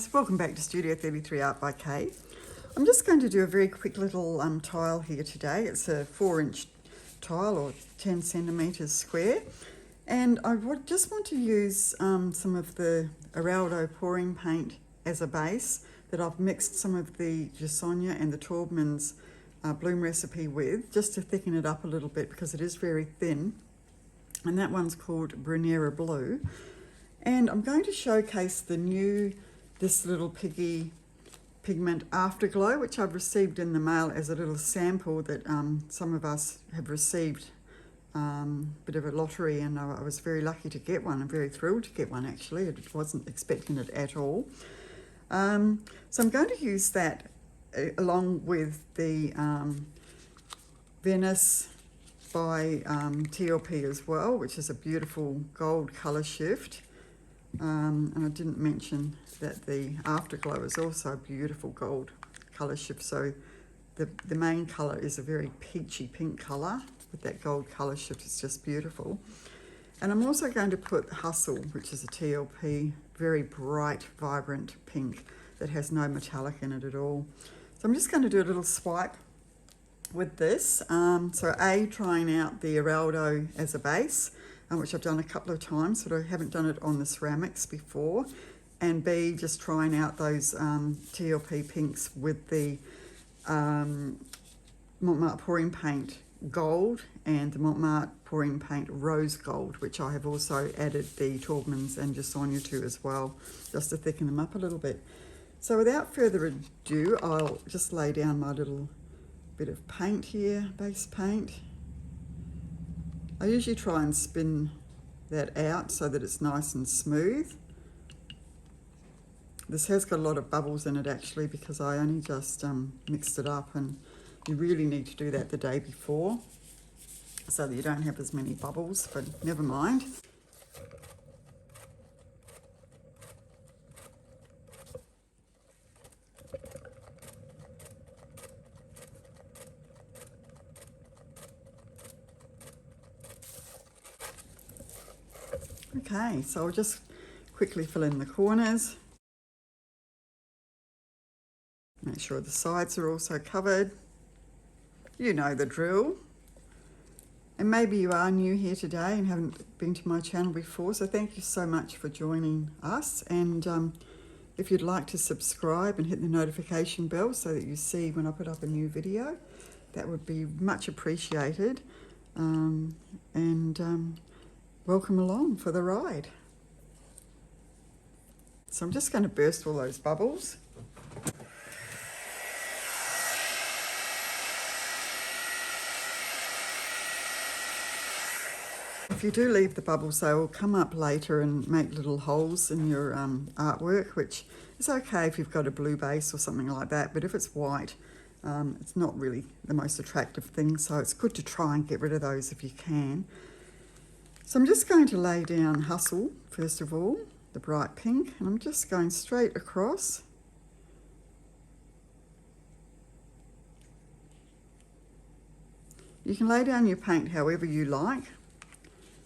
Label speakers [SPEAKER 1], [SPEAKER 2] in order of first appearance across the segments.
[SPEAKER 1] guys, welcome back to Studio 33 Art by Kay. I'm just going to do a very quick little tile here today. It's a 4-inch tile or 10 centimeters square, and I just want to use some of the Eraldo pouring paint as a base that I've mixed some of the JoSonja and the Taubmans bloom recipe with, just to thicken it up a little bit because it is very thin, and that one's called Brunnera Blue. And I'm going to showcase this little Piggy pigment Afterglow, which I've received in the mail as a little sample that some of us have received, bit of a lottery, and I was very lucky to get one. I'm very thrilled to get one actually. I wasn't expecting it at all. So I'm going to use that along with the Venice by TLP as well, which is a beautiful gold colour shift. And I didn't mention that the Afterglow is also a beautiful gold colour shift. So the main colour is a very peachy pink colour with that gold colour shift. It's just beautiful. And I'm also going to put Hustle, which is a TLP, very bright, vibrant pink that has no metallic in it at all. So I'm just going to do a little swipe with this. So trying out the Eraldo as a base, which I've done a couple of times, but I haven't done it on the ceramics before, and B, just trying out those TLP pinks with the MONT MARTE pouring paint gold and the MONT MARTE pouring paint rose gold, which I have also added the Taubmans and JoSonja to as well, just to thicken them up a little bit. So without further ado, I'll just lay down my little bit of paint here, base paint. I usually try and spin that out so that it's nice and smooth. This has got a lot of bubbles in it actually, because I only just mixed it up, and you really need to do that the day before so that you don't have as many bubbles, but never mind. Okay, so I'll just quickly fill in the corners. Make sure the sides are also covered. You know the drill. And maybe you are new here today and haven't been to my channel before, so thank you so much for joining us. And if you'd like to subscribe and hit the notification bell so that you see when I put up a new video, that would be much appreciated. Welcome along for the ride. So I'm just going to burst all those bubbles. If you do leave the bubbles, they will come up later and make little holes in your artwork, which is okay if you've got a blue base or something like that, but if it's white, it's not really the most attractive thing, so it's good to try and get rid of those if you can. So I'm just going to lay down Hustle, first of all, the bright pink, and I'm just going straight across. You can lay down your paint however you like,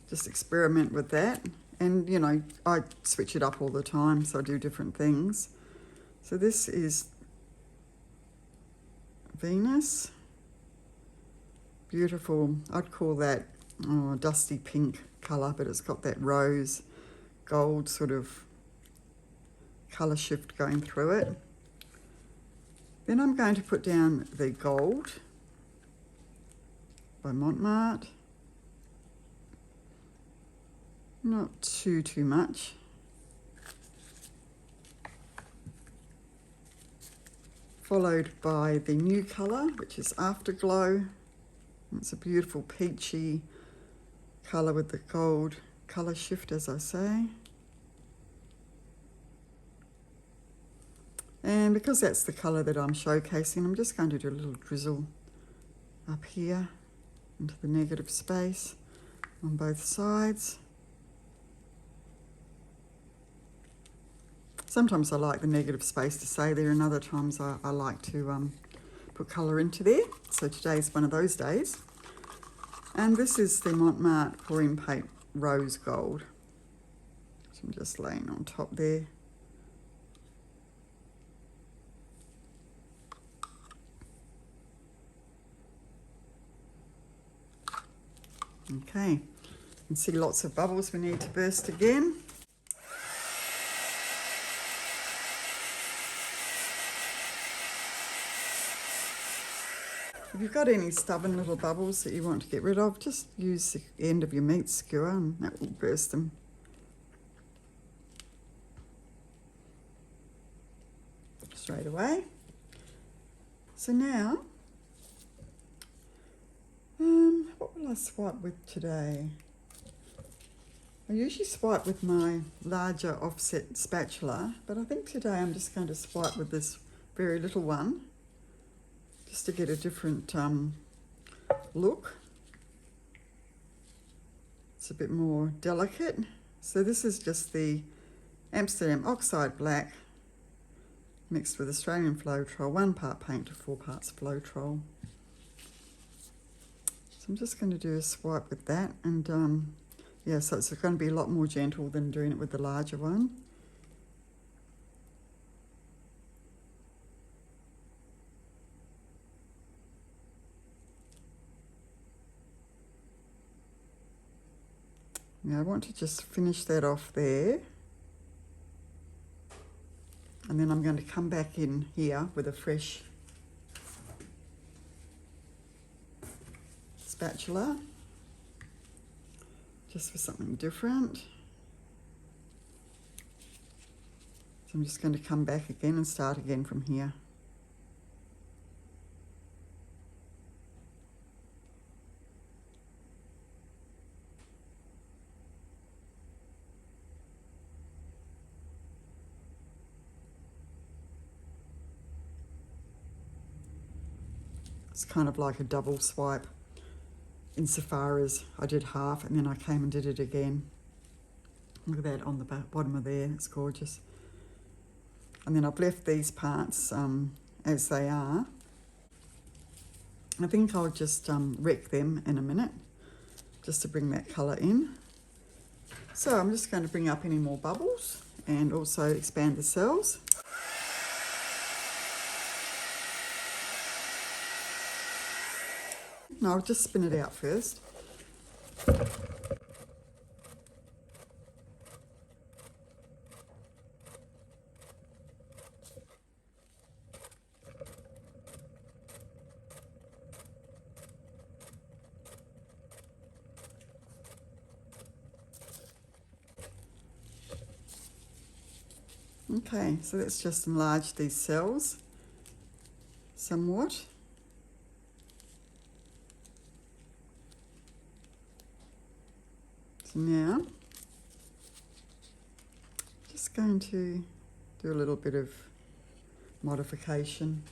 [SPEAKER 1] just experiment with that. And you know, I switch it up all the time, so I do different things. So this is Venus, beautiful. I'd call that dusty pink colour, but it's got that rose gold sort of colour shift going through it. Then I'm going to put down the gold by MONT MARTE. Not too much. Followed by the new colour, which is Afterglow. It's a beautiful peachy colour with the gold colour shift, as I say. And because that's the colour that I'm showcasing, I'm just going to do a little drizzle up here into the negative space on both sides. Sometimes I like the negative space to stay there, and other times I like to put colour into there. So today's one of those days. And this is the MONT MARTE pouring paint rose gold. So I'm just laying on top there. Okay, you can see lots of bubbles we need to burst again. If you've got any stubborn little bubbles that you want to get rid of, just use the end of your meat skewer and that will burst them. Straight away. So now, what will I swipe with today? I usually swipe with my larger offset spatula, but I think today I'm just going to swipe with this very little one, just to get a different look. It's a bit more delicate. So this is just the Amsterdam Oxide Black mixed with Australian Floetrol, 1 part paint to 4 parts Floetrol. So I'm just going to do a swipe with that, and yeah, so it's going to be a lot more gentle than doing it with the larger one. Now I want to just finish that off there. And then I'm going to come back in here with a fresh spatula, just for something different. So I'm just going to come back again and start again from here. It's kind of like a double swipe insofar as I did half and then I came and did it again. Look at that on the bottom of there, it's gorgeous. And then I've left these parts as they are. I think I'll just wreck them in a minute, just to bring that colour in. So I'm just going to bring up any more bubbles and also expand the cells. No, I'll just spin it out first. Okay, so let's just enlarge these cells somewhat. So now, just going to do a little bit of modification.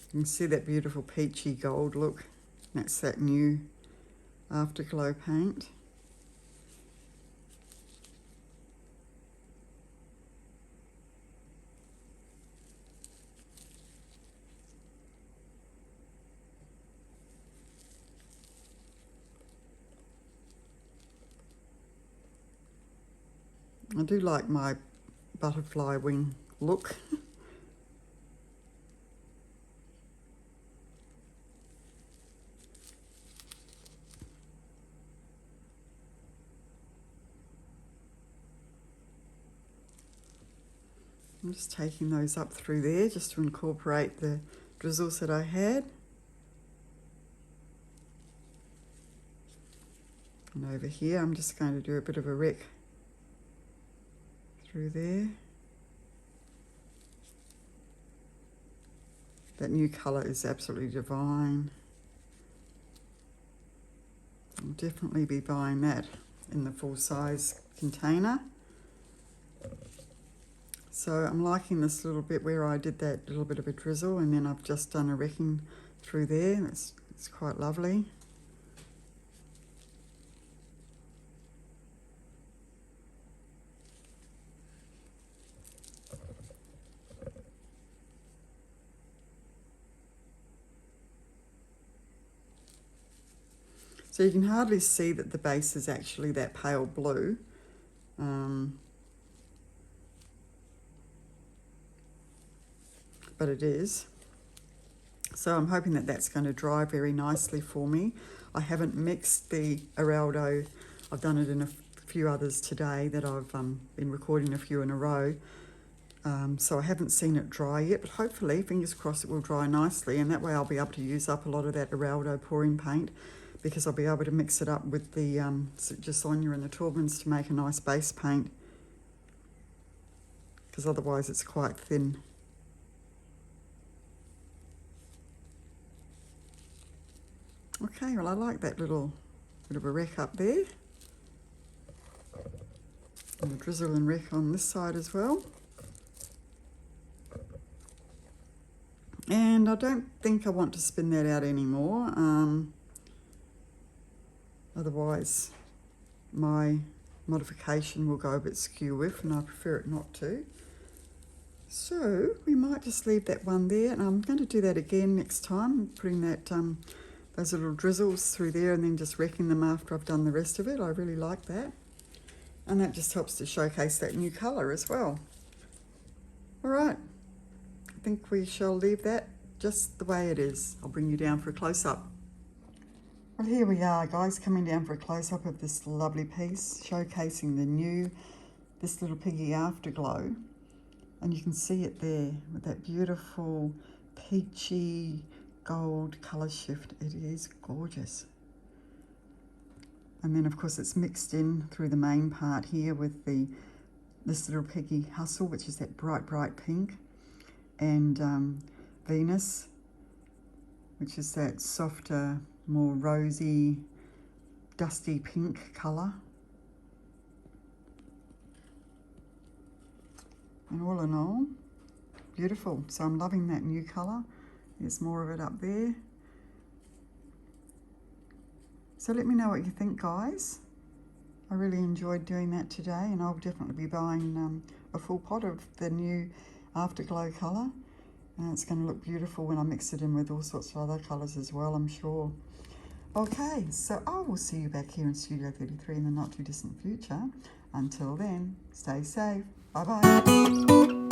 [SPEAKER 1] You can see that beautiful peachy gold look. That's that new Afterglow paint. I do like my butterfly wing look. I'm just taking those up through there just to incorporate the drizzles that I had. And over here I'm just going to do a bit of a wreck through there. That new colour is absolutely divine. I'll definitely be buying that in the full size container. So I'm liking this little bit where I did that little bit of a drizzle and then I've just done a wrecking through there. It's quite lovely. So you can hardly see that the base is actually that pale blue. but it is. So I'm hoping that that's going to dry very nicely for me. I haven't mixed the Eraldo. I've done it in a few others today that I've been recording a few in a row. So I haven't seen it dry yet, but hopefully, fingers crossed, it will dry nicely, and that way I'll be able to use up a lot of that Eraldo pouring paint, because I'll be able to mix it up with the JoSonja and the Taubmans to make a nice base paint, because otherwise it's quite thin. Okay, well, I like that little bit of a wreck up there. And the drizzle and wreck on this side as well. And I don't think I want to spin that out anymore. Otherwise, my modification will go a bit skew with, and I prefer it not to. So we might just leave that one there, and I'm going to do that again next time, putting that those little drizzles through there and then just wrecking them after I've done the rest of it. I really like that. And that just helps to showcase that new colour as well. All right, I think we shall leave that just the way it is. I'll bring you down for a close-up. Well, here we are, guys, coming down for a close-up of this lovely piece, showcasing this little Piggy Afterglow. And you can see it there with that beautiful peachy gold colour shift. It is gorgeous. And then, of course, it's mixed in through the main part here with this little Piggy Hustle, which is that bright, bright pink, and Venus, which is that softer, more rosy, dusty pink colour. And all in all, beautiful. So I'm loving that new colour. There's more of it up there. So let me know what you think, guys. I really enjoyed doing that today, and I'll definitely be buying a full pot of the new Afterglow colour. And it's going to look beautiful when I mix it in with all sorts of other colours as well, I'm sure. Okay, so I will see you back here in Studio 33 in the not too distant future. Until then, stay safe. Bye-bye.